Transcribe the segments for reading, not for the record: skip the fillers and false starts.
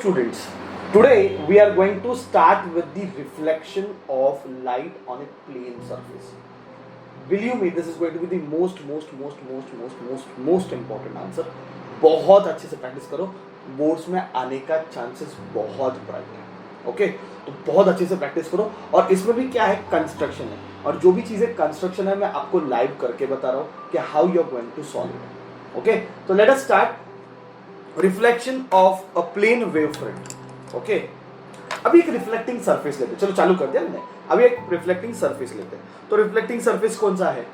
students, today we are going to start with the reflection of light on a plane surface. Believe me, this is going to be the most important answer. बहुत अच्छे से practice करो, boards में आने का chances बहुत bright है. Okay, तो बहुत अच्छे से प्रैक्टिस करो. और इसमें भी क्या है, कंस्ट्रक्शन है, और जो भी चीजें कंस्ट्रक्शन है मैं आपको लाइव करके बता रहा हूँ कि how you are going to solve it. Okay, तो let us start. Reflection of a plane wave front. Okay, अभी एक रिफ्लेक्टिंग सरफेस लेते हैं. चलो चालू कर दिया हमने. अभी एक रिफ्लेक्टिंग सरफेस लेते हैं. तो रिफ्लेक्टिंग सरफेस कौन सा है?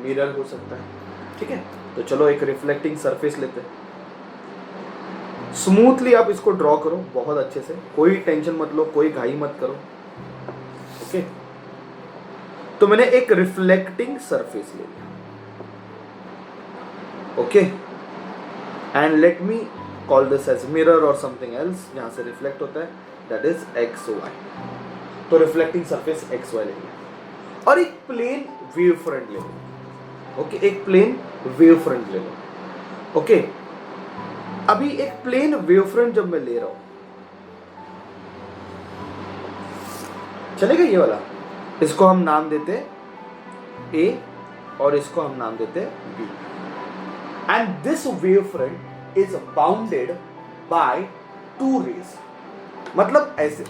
मिरर हो सकता है. ठीक है, तो चलो एक रिफ्लेक्टिंग सरफेस लेते हैं. स्मूथली आप इसको ड्रॉ करो बहुत अच्छे से, कोई टेंशन मत लो, कोई घाई मत करो. ओके, तो मैंने एक रिफ्लेक्टिंग सरफेस ले लिया. Okay, and let me call this as mirror और समथिंग एल्स. यहां से रिफ्लेक्ट होता है, दैट इज एक्स वाई. तो रिफ्लेक्टिंग सरफेस एक्स वाई ले लिया और एक प्लेन वेव फ्रंट ले लो. ओके, एक प्लेन वेव फ्रंट ले लो. ओके, अभी एक प्लेन वेव फ्रंट जब मैं ले रहा हूं, चलेगा ये वाला, इसको हम नाम देते हैं ए और इसको हम नाम देते हैं B. And this wave front is bounded by two rays. मतलब ऐसे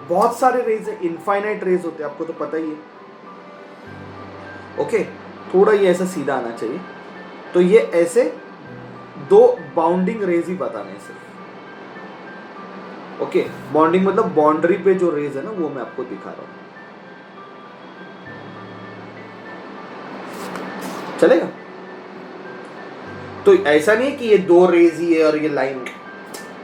बहुत सारे रेज है, इनफाइनाइट रेज होते हैं, आपको तो पता ही है. ओके, थोड़ा ये ऐसा सीधा आना चाहिए. तो ये ऐसे दो बाउंडिंग रेज ही बताने हैं सिर्फ. ओके, बाउंडिंग मतलब बाउंड्री पे जो रेज है ना, वो मैं आपको दिखा रहा हूं. चलेगा? तो ऐसा नहीं है कि ये दो रेज ही है और ये लाइन.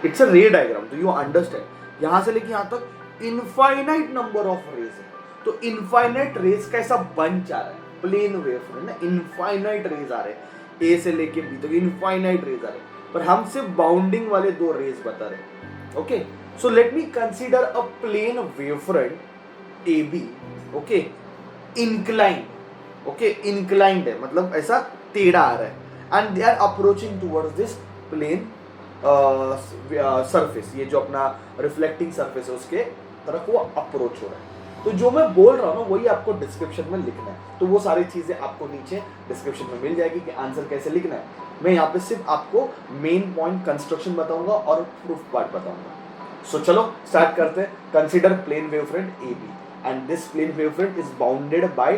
इट्स अ रे डायग्राम, तो यू अंडरस्टैंड. यहां से लेके यहां तक इनफाइनाइट नंबर ऑफ रेज है. तो इनफाइनाइट रेज कैसा बन जा रहा है? प्लेन वेव फ्रंट ना, इनफाइनाइट रेज आ रहे हैं, ए से लेके बी तक इनफाइनाइट रेज आ रहे हैं, पर हम सिर्फ बाउंडिंग वाले दो रेज बता रहे हैं. Okay, so let me consider a plane wave front A B. Okay, incline. Okay, inclined है, मतलब ऐसा टेढ़ा आ रहा है, and they are approaching towards this plane surface. ये जो अपना रिफ्लेक्टिंग सरफेस है उसके तरफ वो अप्रोच हो रहा है. तो जो मैं बोल रहा हूँ ना, वही आपको डिस्क्रिप्शन में लिखना है. तो वो सारी चीजें आपको नीचे डिस्क्रिप्शन में मिल जाएगी कि आंसर कैसे लिखना है. मैं यहाँ पे सिर्फ आपको मेन पॉइंट कंस्ट्रक्शन बताऊंगा और प्रूफ पार्ट बताऊंगा. सो चलो स्टार्ट करते हैं. Consider plane wave front A B and this plane wave front is bounded by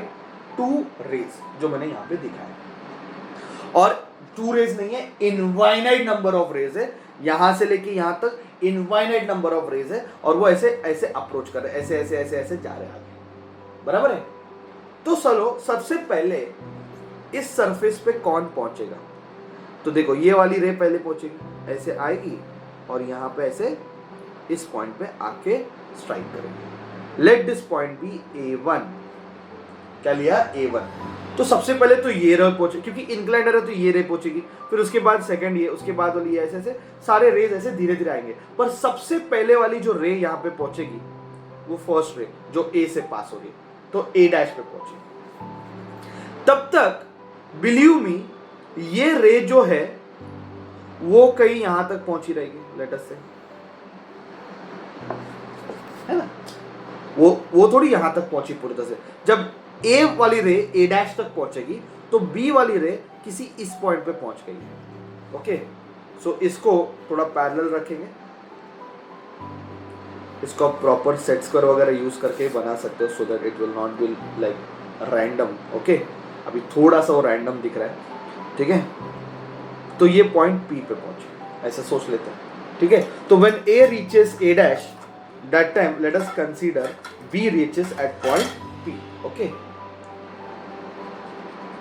two rays, जो मैंने यहाँ पे दिखाया. और टू रेज नहीं है, इनफाइनाइट नंबर ऑफ रेज है. यहां से लेके यहां तक इनफाइनाइट नंबर ऑफ रेज है, और वो ऐसे ऐसे अप्रोच कर रहे हैं, ऐसे ऐसे ऐसे ऐसे जा रहे हैं आगे. बराबर है? तो चलो सबसे पहले इस सरफेस पे कौन पहुंचेगा. तो देखो, ये वाली रे पहले पहुंचेगी, ऐसे आएगी और यहां पे ऐसे इस पॉइंट पे आके स्ट्राइक करेगी. Let this point be A1. क्या लिया? A1. तो सबसे पहले तो ये रे पहुंचे, क्योंकि इंक्लाइंड है तो ये रे पहुंचेगी, फिर उसके बाद सेकंड ये, उसके बाद वाली ऐसे ऐसे सारे रेज ऐसे धीरे धीरे आएंगे. पर सबसे पहले वाली जो रे यहाँ पे पहुंचेगी वो फर्स्ट रे जो ए से पास होगी, तो A डैश पे पहुंचेगी. तब तक बिलीव मी, ये रे जो है वो कहीं यहां तक पहुंची रहेगी. लेट अस से, है ना, वो थोड़ी यहां तक पहुंची पूरी तरह से. जब ए वाली रे ए डैश तक पहुंचेगी तो बी वाली रे किसी इस पॉइंट पे पहुंच गई. ओके, सो इसको थोड़ा पैरेलल रखेंगे. इसको आप प्रॉपर सेट स्क्वायर वगैरह यूज करके बना सकते हो, so that it will not be like random. Okay, अभी थोड़ा सा वो रैंडम दिख रहा है. ठीक है, तो ये पॉइंट पी पे पहुंचे, ऐसा सोच लेते हैं. ठीक है, तो when A reaches A dash, that time let us consider B reaches at point P. Okay,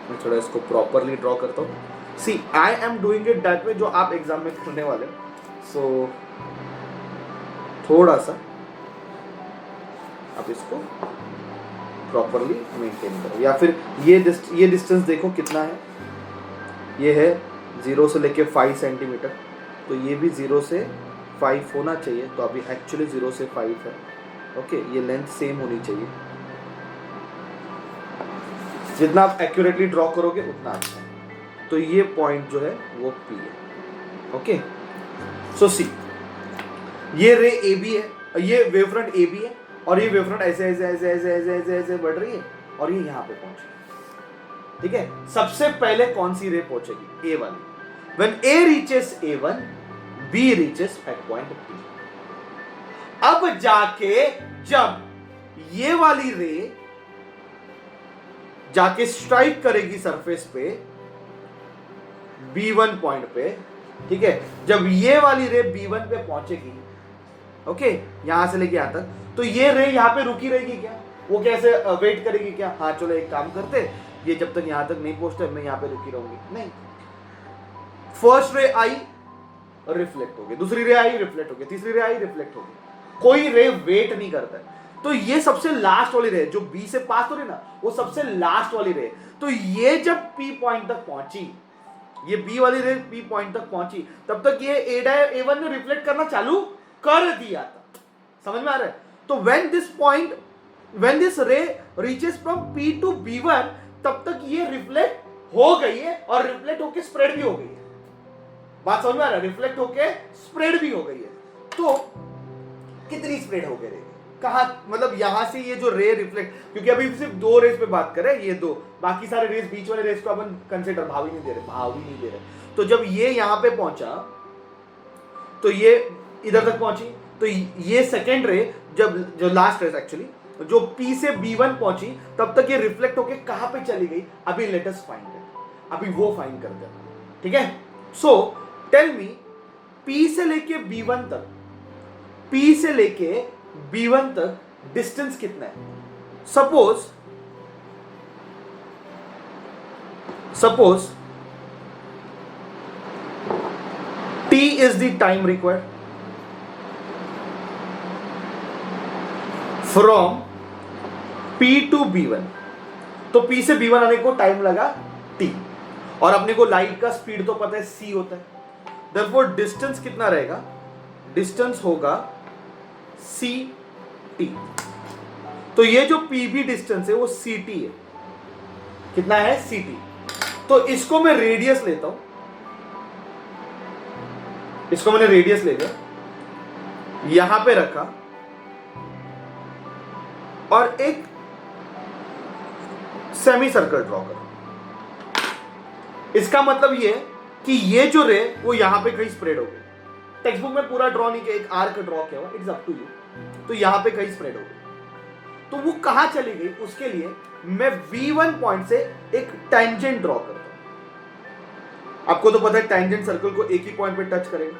मैं थोड़ा इसको प्रॉपरली ड्रॉ करता हूँ. See, I am doing it that way जो आप एग्जाम में करने वाले. सो थोड़ा सा आप इसको प्रॉपरली मेंटेन करो, या फिर ये डिस्टेंस देखो कितना है. ये है 0 से लेके 5 सेंटीमीटर, तो ये भी 0 से 5 होना चाहिए. तो अभी एक्चुअली 0 से 5 है. ओके, ये लेंथ सेम होनी चाहिए. जितना आप एक्यूरेटली ड्रॉ करोगे उतना अच्छा है. तो ये पॉइंट जो है वो P है. ओके, सो सी, ये रे ए बी है, ये वेव फ्रंट ए बी है, और ये वेव फ्रंट ऐसे ऐसे ऐसे ऐसे ऐसे ऐसे ऐसे बढ़ रही है और ये यहां पे पहुंची। ठीक है, सबसे पहले कौन सी रे पहुंचेगी? ए वाली। When A reaches A1, B reaches at point B. अब जाके जब ये वाली रे जाके स्ट्राइक करेगी सरफेस पे B1 पॉइंट पे, ठीक है, जब ये वाली रे B1 पे पहुंचेगी, ओके, यहां से लेके यहां तक, तो ये रे यहां पे रुकी रहेगी क्या? वो कैसे वेट करेगी क्या? हाँ चलो एक काम करते, ये जब तक यहां तक नहीं पहुंचते मैं यहां पे रुकी रहूंगी। नहीं, फर्स्ट रे आई, रिफ्लेक्ट हो गई, दूसरी रे आई, रिफ्लेक्ट हो गई, तीसरी रे आई, रिफ्लेक्ट हो गई। कोई रे वेट नहीं करता है। तो ये सबसे लास्ट वाली रे जो बी से पास हो रही ना, वो सबसे लास्ट वाली रे। तो ये जब पी पॉइंट तक पहुंची, ये बी वाली रे पी पॉइंट तक पहुंची, तब तक ये A1 ने रिफ्लेक्ट करना चालू कर दिया था। समझ में आ रहा है? तो when this ray reaches from P to B1, तब तक ये रिफ्लेक्ट हो गई है और रिफ्लेक्ट होके स्प्रेड भी हो गई है। बात समझ में आ रहा है? रिफ्लेक्ट होके स्प्रेड भी हो गई है। तो कितनी स्प्रेड हो गई? कहां, मतलब यहां से ये जो रे रिफ्लेक्ट, क्योंकि अभी सिर्फ दो रेस पे बात करें, ये दो, बाकी सारे रेस, बीच वाले रेस को अपन कंसीडर भाव ही नहीं दे रहे। तो जब ये यहां पे पहुंचा तो ये इधर तक पहुंची, तो ये सेकेंड रे जो लास्ट रेस एक्चुअली जो P से B1 पहुंची, तब तक ये रिफ्लेक्ट होके कहां पे चली गई? अभी लेट अस फाइंड इट, अभी वो फाइंड करते हैं। ठीक है, सो टेल मी, P से लेके B1 तक, P से लेके B1 तक डिस्टेंस कितना है? Suppose T is the time required from P to B1। तो P से B1 आने को टाइम लगा T, और अपने को लाइट का स्पीड तो पता है c होता है, therefore डिस्टेंस कितना रहेगा? डिस्टेंस होगा CT। तो ये जो PB डिस्टेंस है वो CT है। कितना है? CT। तो इसको मैं रेडियस लेता हूं, इसको मैंने रेडियस ले लिया, यहां पे रखा, और एक सेमी सर्कल ड्रॉ करो। इसका मतलब ये कि ये जो रे वो यहां पे कहीं स्प्रेड हो गई। टेक्स्ट बुक में पूरा ड्रॉ नहीं किया, एक आर्क ड्रॉ किया हुआ, इट्स अप टू यू। तो यहां पे कहीं स्प्रेड हो गई, तो वो कहां चली गई? उसके लिए मैं V1 पॉइंट से एक टेंजेंट ड्रॉ करता हूं। आपको तो पता है टेंजेंट सर्कल को एक ही पॉइंट पे टच करेगा,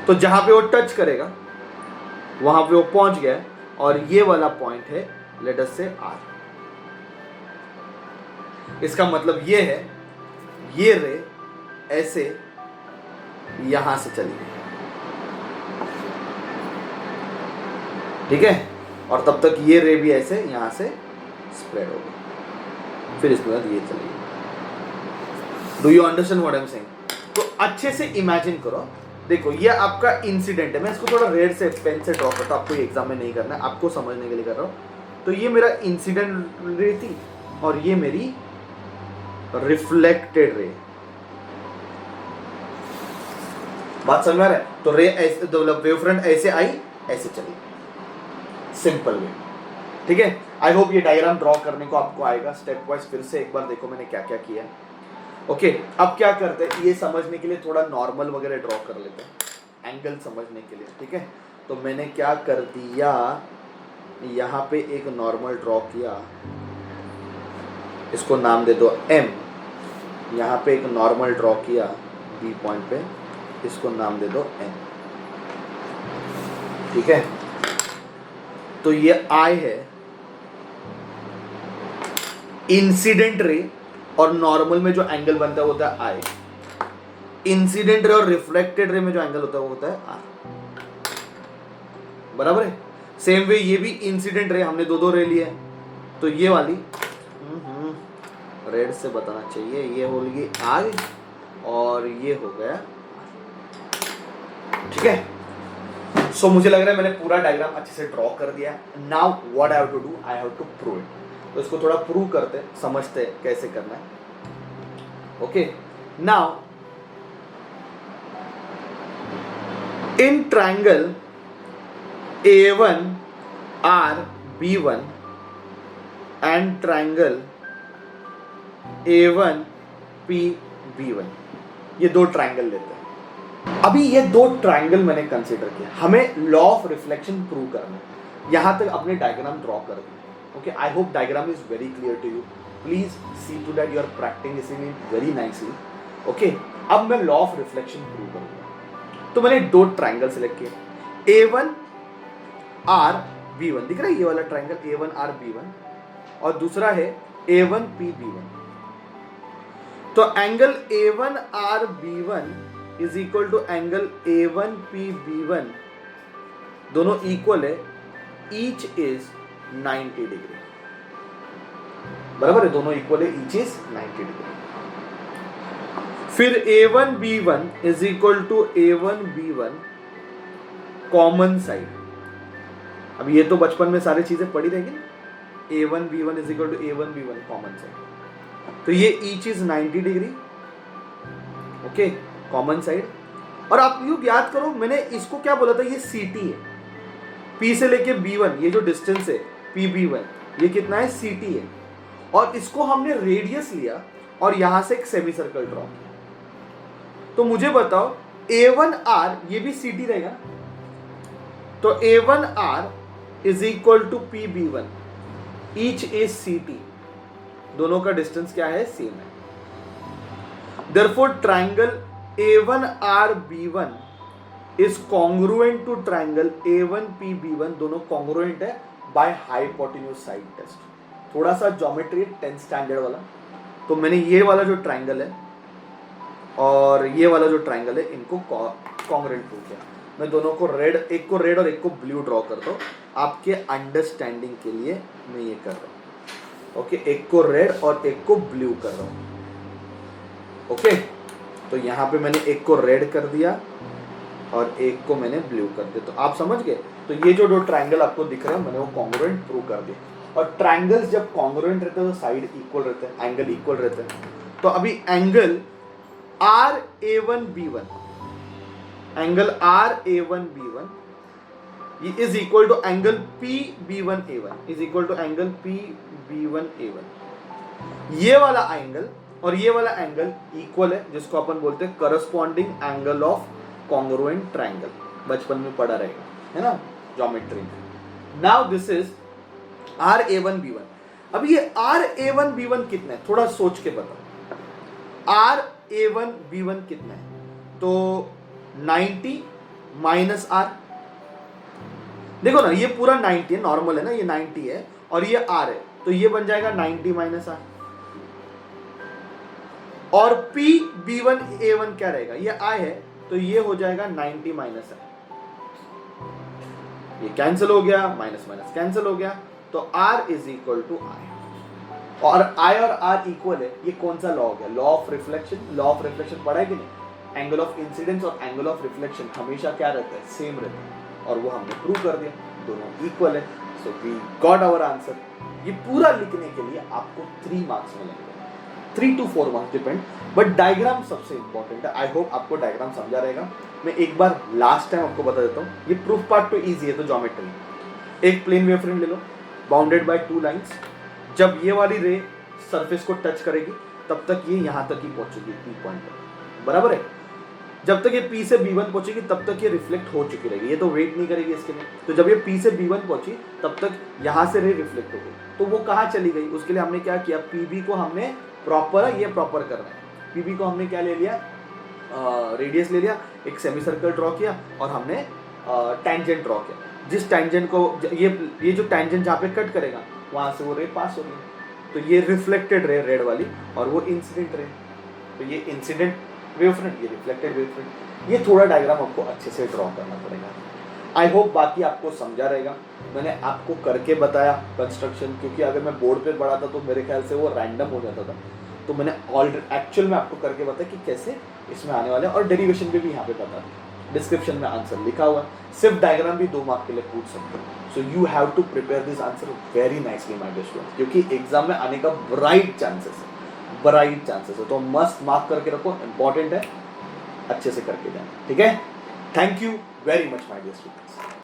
तो जहां पे वो टच करेगा वहां पे वो पहुंच गया, और ये वाला पॉइंट है लेट अस से R। इसका मतलब ये है, ये रे ऐसे यहां से चली गई, ठीक है, और तब तक ये रे भी ऐसे यहां से स्प्रेड हो गई, फिर इसके बाद ये चली गई। Do you understand what I am saying? तो अच्छे से इमेजिन करो। देखो ये आपका इंसिडेंट है, मैं इसको थोड़ा रेड से पेन से ड्रॉ करता हूं, आपको एग्जाम में नहीं करना है, आपको समझने के लिए कर रहा हूं। तो ये मेरा इंसिडेंट रे थी, और ये मेरी रिफ्लेक्टेड रे। बात समझ में आ रहा है? तो रे ऐसे, मतलब वेव फ्रंट ऐसे आई, ऐसे चली, सिंपल वे। ठीक है, आई होप ये डायग्राम ड्रॉ करने को आपको आएगा स्टेप वाइज। फिर से एक बार देखो मैंने क्या क्या किया है। ओके, अब क्या करते हैं, ये समझने के लिए थोड़ा नॉर्मल वगैरह ड्रॉ कर लेते हैं, एंगल समझने के लिए। ठीक है, तो मैंने क्या कर दिया, यहाँ पे एक नॉर्मल ड्रॉ किया, इसको नाम दे दो M। यहाँ पे एक नॉर्मल ड्रॉ किया B पॉइंट पे, इसको नाम दे दो N। ठीक है, तो ये I है, इंसिडेंट रे और नॉर्मल में जो एंगल बनता है वो होता है I। इंसिडेंट रे और रिफ्लेक्टेड रे में जो एंगल होता है वो होता है R। बराबर है? सेम वे ये भी इंसिडेंट रे, हमने दो रे लिए, तो ये वाली रेड से बताना चाहिए, ये होगी I और ये हो गया। ठीक है, सो मुझे लग रहा है मैंने पूरा डायग्राम अच्छे से ड्रॉ कर दिया। Now what I have to do, I have to prove it. तो इसको थोड़ा प्रूव करते, समझते कैसे करना है। Okay, now in triangle A1RB1 and triangle A1PB1, ये दो ट्राइंगल लेते हैं। अभी ये दो ट्राइंगल मैंने कंसीडर किया, हमें लॉ ऑफ रिफ्लेक्शन प्रूव करना है। यहां तक अपने डायग्राम ड्रॉ कर दिया। Okay, I hope diagram is very clear to you. Please see to that you are practicing it very nicely. Okay, अब मैं लॉ ऑफ रिफ्लेक्शन प्रूव करूंगा। तो मैंने दो ट्राइंगल सिलेक्ट किए, A1RB1, दिख रहा है ये वाला ट्राइंगल A1RB1, और दूसरा है A1PB1। तो angle A1RB1 is equal to angle A1PB1, दोनों इक्वल है, ईच इज 90 डिग्री। बराबर है, दोनों इक्वल है, ईच इज 90 डिग्री। फिर A1B1 is equal to A1B1 common side. अब ये तो बचपन में सारी चीजें पड़ी रहेगी ना, A1B1 is equal to A1B1 common side. तो ये each is 90 degree, okay, common side. और आप यू याद करो, मैंने इसको क्या बोला था, ये CT है, P से लेके B1, ये जो डिस्टेंस है PB1, ये कितना है, CT है। और इसको हमने रेडियस लिया और यहां से एक सेमी सर्कल ड्रॉ किया। तो मुझे बताओ A1R, ये भी CT रहेगा, तो A1R is equal to PB1, each is CT, दोनों का डिस्टेंस क्या है, सेम है। Therefore triangle A1RB1 is congruent to triangle A1PB1, दोनों कॉन्ग्रुएंट है बाय हाइपोटेन्यूज साइड टेस्ट। थोड़ा सा ज्योमेट्री 10th स्टैंडर्ड वाला। तो मैंने ये वाला जो ट्राइंगल है और ये वाला जो ट्राइंगल है, इनको कॉन्ग्रुएंट प्रूव किया। मैं दोनों को रेड, एक को रेड और एक को ब्लू ड्रॉ करता हूँ आपके अंडरस्टैंडिंग के लिए, मैं ये कर रहा हूँ। ओके, एक को रेड और एक को ब्लू कर रहा हूँ। ओके, तो यहाँ पे मैंने एक को रेड कर दिया और एक को मैंने ब्लू कर दिया। तो आप समझ गए। तो ये जो दो ट्राइंगल आपको दिख रहे हैं, मैंने वो कॉन्ग्रुएंट प्रूव कर दिया। और ट्राइंगल्स जब कॉन्ग्रुएंट रहते हैं तो साइड इक्वल रहते हैं, एंगल इक्वल रहते हैं। तो अभी angle RA1B1, angle RA1B1 is equal to angle PB1A1 is equal to angle PB1A1। ये वाला एंगल और ये वाला एंगल इक्वल है, जिसको अपन बोलते हैं corresponding angle of congruent triangle. बचपन में पढ़ा रहेगा, है ना, ज्योमेट्री में। Now this is RA1B1। अब ये RA1B1 कितना है, थोड़ा सोच के बताओ। RA1B1 कितना है, तो 90 माइनस R। देखो ना, ये पूरा 90 है, नॉर्मल है ना, ये 90 है और ये R है, तो ये बन जाएगा 90 माइनस R। और PB1A1 क्या रहेगा, ये I है, तो ये हो जाएगा 90 माइनस I। ये कैंसिल हो गया, माइनस माइनस कैंसिल हो गया, तो R is equal to I। और I और R इक्वल है, ये कौन सा लॉ हो गया, law of reflection. Law of reflection पढ़ा है कि नहीं, एंगल ऑफ इंसिडेंस और एंगल ऑफ रिफ्लेक्शन हमेशा क्या रहता है, सेम रहता है। और वो हमने प्रूव कर दिया, दोनों इक्वल है। So we got our answer. ये पूरा लिखने के लिए आपको 3 मार्क्स मिलेंगे, 3 to 4 marks depend, but diagram सबसे इंपॉर्टेंट है। आई होप आपको डायग्राम समझा रहेगा। मैं एक बार लास्ट टाइम आपको बता देता हूँ, ये प्रूफ पार्ट तो ईजी है, तो ज्योमेट्री। एक प्लेन वेव फ्रंट ले लो, बाउंडेड बाय 2 लाइंस। जब ये वाली रे सरफेस को टच करेगी तब तक ये यहाँ तक ही पहुंचेगी, P पॉइंट पर, बराबर है। जब तक ये P से B1 पहुंचेगी तब तक ये रिफ्लेक्ट हो चुकी रहेगी, ये तो वेट नहीं करेगी इसके लिए। तो जब ये P से B1 पहुंची तब तक यहाँ से रे रिफ्लेक्ट हो गई, तो वो कहाँ चली गई, उसके लिए हमने क्या किया, PB को हमने प्रॉपर, ये प्रॉपर करना है, PB को हमने क्या ले लिया, रेडियस ले लिया, एक सेमी सर्कल ड्रॉ किया और हमने टेंजेंट ड्रॉ किया। जिस टेंजेंट को ये जो टेंजेंट जहाँ पे कट करेगा वहाँ से वो रे पास होगी, तो ये रिफ्लेक्टेड रे रेड वाली, और वो इंसिडेंट रे, तो ये इंसिडेंट वेव फ्रंट, ये रिफ्लेक्टेड वेव फ्रंट। ये थोड़ा डायग्राम आपको अच्छे से ड्रॉ करना पड़ेगा। आई होप बाकी आपको समझा रहेगा। मैंने आपको करके बताया कंस्ट्रक्शन, क्योंकि अगर मैं बोर्ड पे पढ़ाता तो मेरे ख्याल से वो रैंडम हो जाता था। तो मैंने ऑलरेडी एक्चुअल में आपको करके बताया कि कैसे इसमें आने वाले हैं, और डेरिवेशन पे भी यहाँ पे बता दिया, डिस्क्रिप्शन में आंसर लिखा हुआ है। सिर्फ डायग्राम भी 2 मार्क के लिए पूछ सकते हो। So you have to prepare this answer very nicely my dear student, क्योंकि एग्जाम में आने का ब्राइट चांसेस है, ब्राइट चांसेस है। तो मस्ट मार्क करके रखो, इंपॉर्टेंट है, अच्छे से करके जाना, ठीक है। Thank you very much my dear students.